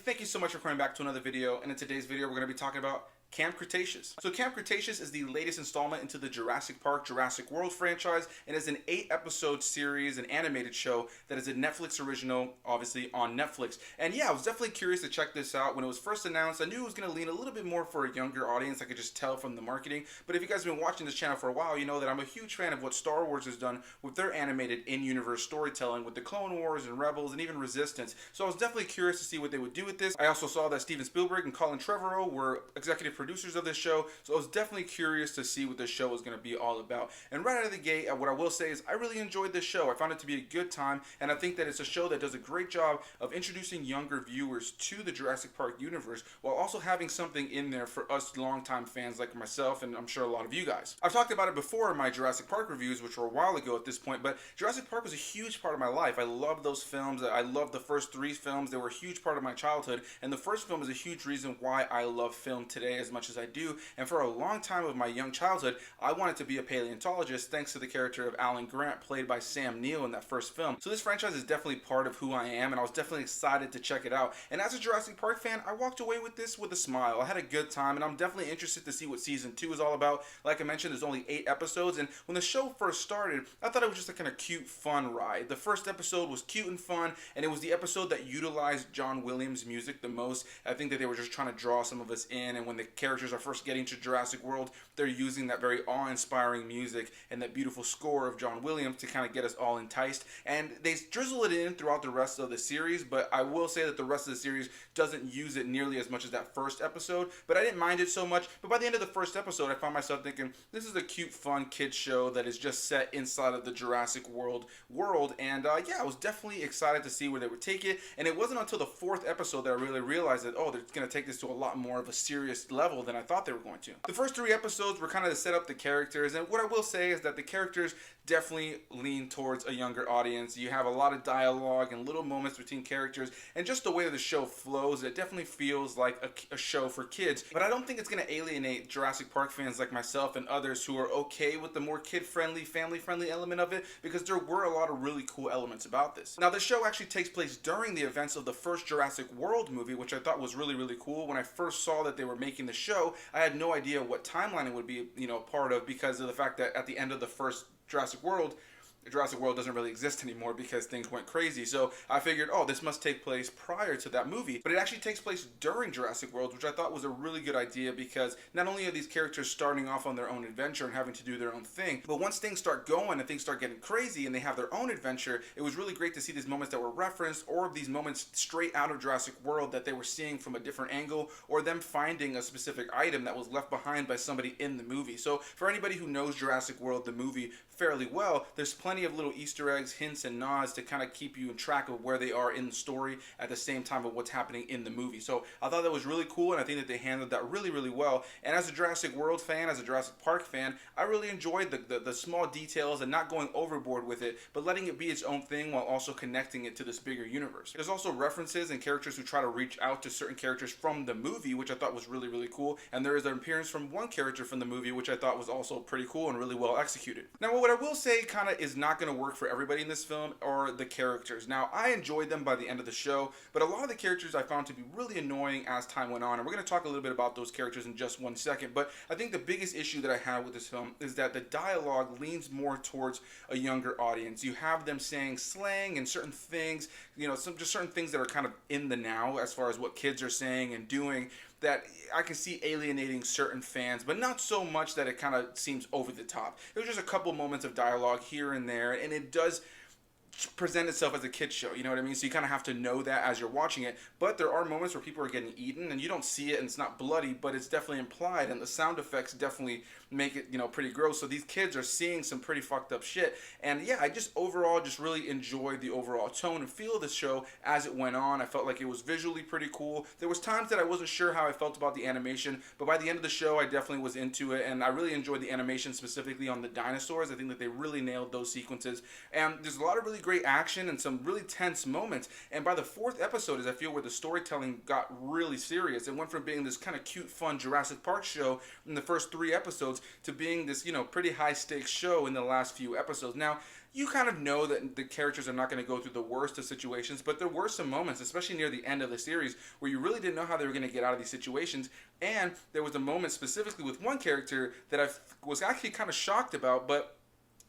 Thank you so much for coming back to another video, and in today's video we're going to be talking about Camp Cretaceous. So Camp Cretaceous is the latest installment into the Jurassic Park, Jurassic World franchise, and is an 8-episode series, an animated show that is a Netflix original, obviously on Netflix. And yeah, I was definitely curious to check this out. When it was first announced, I knew it was going to lean a little bit more for a younger audience. I could just tell from the marketing. But if you guys have been watching this channel for a while, you know that I'm a huge fan of what Star Wars has done with their animated in-universe storytelling with the Clone Wars and Rebels and even Resistance. So I was definitely curious to see what they would do with this. I also saw that Steven Spielberg and Colin Trevorrow were executive producers of this show, so I was definitely curious to see what this show was going to be all about. And right out of the gate, what I will say is I really enjoyed this show. I found it to be a good time, and I think that it's a show that does a great job of introducing younger viewers to the Jurassic Park universe while also having something in there for us longtime fans like myself and I'm sure a lot of you guys. I've talked about it before in my Jurassic Park reviews, which were a while ago at this point, but Jurassic Park was a huge part of my life. I love those films. I love the first 3 films. They were a huge part of my childhood, and the first film is a huge reason why I love film today as much as I do. And for a long time of my young childhood, I wanted to be a paleontologist thanks to the character of Alan Grant played by Sam Neill in that first film. So this franchise is definitely part of who I am, and I was definitely excited to check it out. And as a Jurassic Park fan, I walked away with this with a smile. I had a good time, and I'm definitely interested to see what season 2 is all about. Like I mentioned, there's only 8 episodes, and when the show first started, I thought it was just a kind of cute, fun ride. The first episode was cute and fun, and it was the episode that utilized John Williams' music the most. I think that they were just trying to draw some of us in, and when the characters are first getting to Jurassic World, they're using that very awe-inspiring music and that beautiful score of John Williams to kind of get us all enticed. And they drizzle it in throughout the rest of the series, but I will say that the rest of the series doesn't use it nearly as much as that first episode, but I didn't mind it so much. But by the end of the first episode, I found myself thinking, this is a cute, fun kids show that is just set inside of the Jurassic World, and yeah, I was definitely excited to see where they would take it. And it wasn't until the 4th episode that I really realized that, oh, they're going to take this to a lot more of a serious level than I thought they were going to. The first 3 episodes were kind of to set up the characters, and what I will say is that the characters definitely lean towards a younger audience. You have a lot of dialogue and little moments between characters, and just the way that the show flows, it definitely feels like a show for kids. But I don't think it's going to alienate Jurassic Park fans like myself and others who are okay with the more kid-friendly, family-friendly element of it, because there were a lot of really cool elements about this. Now, the show actually takes place during the events of the first Jurassic World movie, which I thought was really, really cool. When I first saw that they were making the show, I had no idea what timeline it would be, part of, because of the fact that at the end of the first Jurassic World doesn't really exist anymore because things went crazy. So I figured, oh, this must take place prior to that movie. But it actually takes place during Jurassic World, which I thought was a really good idea, because not only are these characters starting off on their own adventure and having to do their own thing, but once things start going and things start getting crazy and they have their own adventure, it was really great to see these moments that were referenced, or these moments straight out of Jurassic World that they were seeing from a different angle, or them finding a specific item that was left behind by somebody in the movie. So for anybody who knows Jurassic World, the movie, fairly well, there's plenty of little Easter eggs, hints, and nods to kind of keep you in track of where they are in the story at the same time of what's happening in the movie. So I thought that was really cool, and I think that they handled that really, really well. And as a Jurassic World fan, as a Jurassic Park fan, I really enjoyed the small details and not going overboard with it, but letting it be its own thing while also connecting it to this bigger universe. There's also references and characters who try to reach out to certain characters from the movie, which I thought was really, really cool. And there is an appearance from one character from the movie, which I thought was also pretty cool and really well executed. Now, what I will say kind of is not going to work for everybody in this film are the characters. Now, I enjoyed them by the end of the show, but a lot of the characters I found to be really annoying as time went on, and we're going to talk a little bit about those characters in just one second. But I think the biggest issue that I have with this film is that the dialogue leans more towards a younger audience. You have them saying slang and certain things, just certain things that are kind of in the now as far as what kids are saying and doing, that I can see alienating certain fans, but not so much that it kind of seems over the top. It was just a couple moments of dialogue here and there, and it does present itself as a kid's show, you know what I mean? So you kind of have to know that as you're watching it. But there are moments where people are getting eaten, and you don't see it, and it's not bloody, but it's definitely implied, and the sound effects definitely make it, you know, pretty gross. So these kids are seeing some pretty fucked up shit. And yeah, I just overall just really enjoyed the overall tone and feel of the show as it went on. I felt like it was visually pretty cool. There was times that I wasn't sure how I felt about the animation, but by the end of the show I definitely was into it, and I really enjoyed the animation, specifically on the dinosaurs. I think that they really nailed those sequences, and there's a lot of really great action and some really tense moments. And by the fourth episode is, I feel, where the storytelling got really serious. It went from being this kind of cute, fun Jurassic Park show in the first 3 episodes to being this, you know, pretty high stakes show in the last few episodes. Now, you kind of know that the characters are not going to go through the worst of situations, but there were some moments, especially near the end of the series, where you really didn't know how they were going to get out of these situations. And there was a moment specifically with one character that I was actually kind of shocked about, but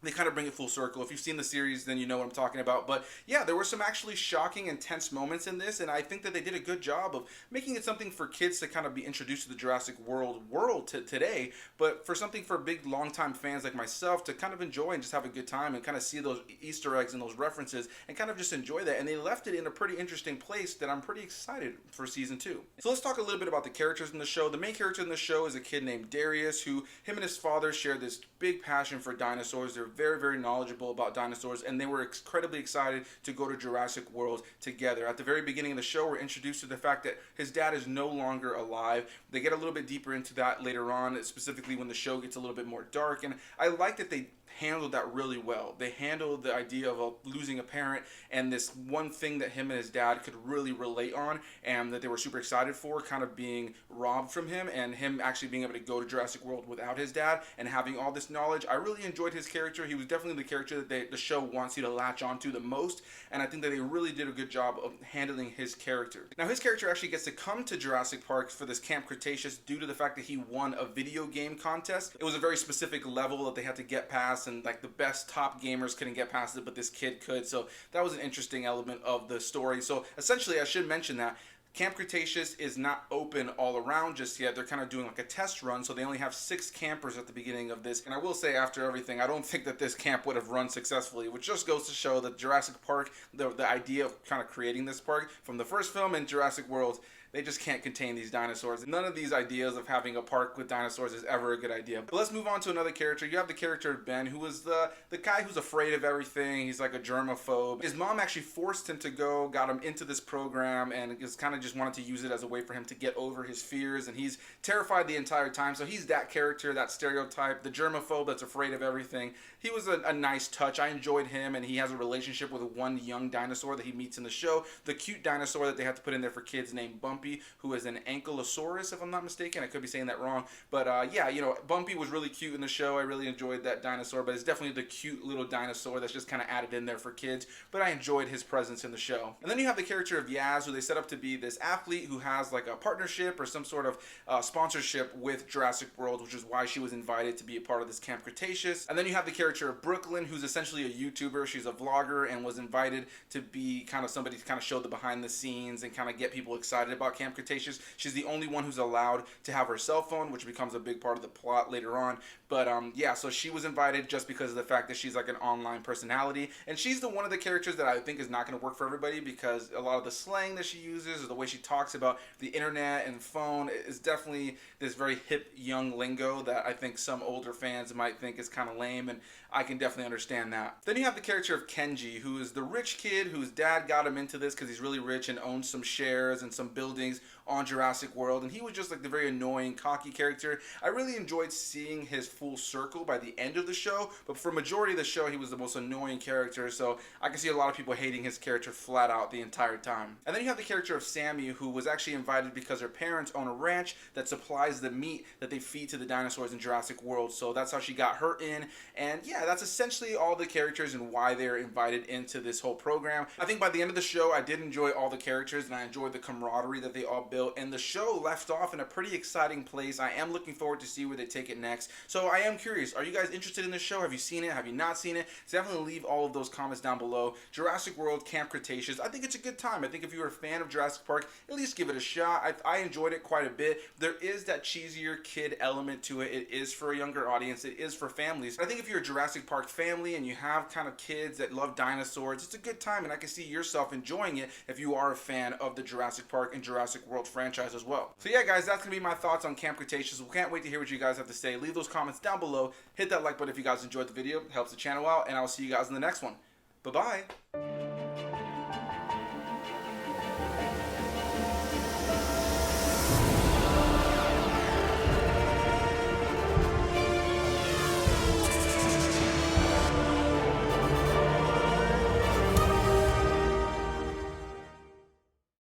they kind of bring it full circle. If you've seen the series, then you know what I'm talking about. But yeah, there were some actually shocking and tense moments in this, and I think that they did a good job of making it something for kids to kind of be introduced to the Jurassic World today, but for something for big, long-time fans like myself to kind of enjoy and just have a good time and kind of see those Easter eggs and those references and kind of just enjoy that. And they left it in a pretty interesting place that I'm pretty excited for season 2. So let's talk a little bit about the characters in the show. The main character in the show is a kid named Darius, who him and his father share this big passion for dinosaurs. They're very, very knowledgeable about dinosaurs, and they were incredibly excited to go to Jurassic World together. At the very beginning of the show, we're introduced to the fact that his dad is no longer alive. They get a little bit deeper into that later on, specifically when the show gets a little bit more dark, and I like that they handled that really well. They handled the idea of losing a parent and this one thing that him and his dad could really relate on and that they were super excited for kind of being robbed from him, and him actually being able to go to Jurassic World without his dad and having all this knowledge. I really enjoyed his character. He was definitely the character that the show wants you to latch onto the most, and I think that they really did a good job of handling his character. Now, his character actually gets to come to Jurassic Park for this Camp Cretaceous due to the fact that he won a video game contest. It was a very specific level that they had to get past, and like the best top gamers couldn't get past it, but this kid could. So that was an interesting element of the story. So essentially, I should mention that Camp Cretaceous is not open all around just yet. They're kind of doing like a test run, so they only have 6 campers at the beginning of this. And I will say, after everything, I don't think that this camp would have run successfully, which just goes to show that Jurassic Park, the idea of kind of creating this park from the first film in Jurassic World, they just can't contain these dinosaurs. None of these ideas of having a park with dinosaurs is ever a good idea. But let's move on to another character. You have the character of Ben, who was the guy who's afraid of everything. He's like a germaphobe. His mom actually forced him to go, got him into this program, and just kind of just wanted to use it as a way for him to get over his fears, and he's terrified the entire time. So he's that character, that stereotype, the germaphobe that's afraid of everything. He was a nice touch. I enjoyed him, and he has a relationship with one young dinosaur that he meets in the show. The cute dinosaur that they have to put in there for kids named Bumpy, who is an ankylosaurus, if I'm not mistaken. I could be saying that wrong. But yeah, you know, Bumpy was really cute in the show. I really enjoyed that dinosaur, but it's definitely the cute little dinosaur that's just kind of added in there for kids. But I enjoyed his presence in the show. And then you have the character of Yaz, who they set up to be this athlete who has like a partnership or some sort of sponsorship with Jurassic World, which is why she was invited to be a part of this Camp Cretaceous. And then you have the character of Brooklyn, who's essentially a YouTuber. She's a vlogger and was invited to be kind of somebody to kind of show the behind the scenes and kind of get people excited about Camp Cretaceous. She's the only one who's allowed to have her cell phone, which becomes a big part of the plot later on. But yeah, so she was invited just because of the fact that she's like an online personality, and she's the one of the characters that I think is not going to work for everybody, because a lot of the slang that she uses or the way she talks about the internet and phone is definitely this very hip young lingo that I think some older fans might think is kind of lame, and I can definitely understand that. Then you have the character of Kenji, who is the rich kid whose dad got him into this because he's really rich and owns some shares and some buildings on Jurassic World, and he was just like the very annoying, cocky character. I really enjoyed seeing his full circle by the end of the show, but for majority of the show, he was the most annoying character, so I can see a lot of people hating his character flat out the entire time. And then you have the character of Sammy, who was actually invited because her parents own a ranch that supplies the meat that they feed to the dinosaurs in Jurassic World, so that's how she got her in. And yeah, that's essentially all the characters and why they're invited into this whole program. I think by the end of the show, I did enjoy all the characters, and I enjoyed the camaraderie that they all built, and the show left off in a pretty exciting place. I am looking forward to see where they take it next. So I am curious, are you guys interested in this show? Have you seen it? Have you not seen it? So definitely leave all of those comments down below. Jurassic World, Camp Cretaceous, I think it's a good time. I think if you're a fan of Jurassic Park, at least give it a shot. I enjoyed it quite a bit. There is that cheesier kid element to it. It is for a younger audience. It is for families. I think if you're a Jurassic Park family and you have kind of kids that love dinosaurs, it's a good time, and I can see yourself enjoying it if you are a fan of the Jurassic Park and Jurassic Jurassic World franchise as well. So yeah, guys, that's gonna be my thoughts on Camp Cretaceous. We can't wait to hear what you guys have to say. Leave those comments down below. Hit that like button if you guys enjoyed the video. It helps the channel out, and I'll see you guys in the next one. Bye-bye.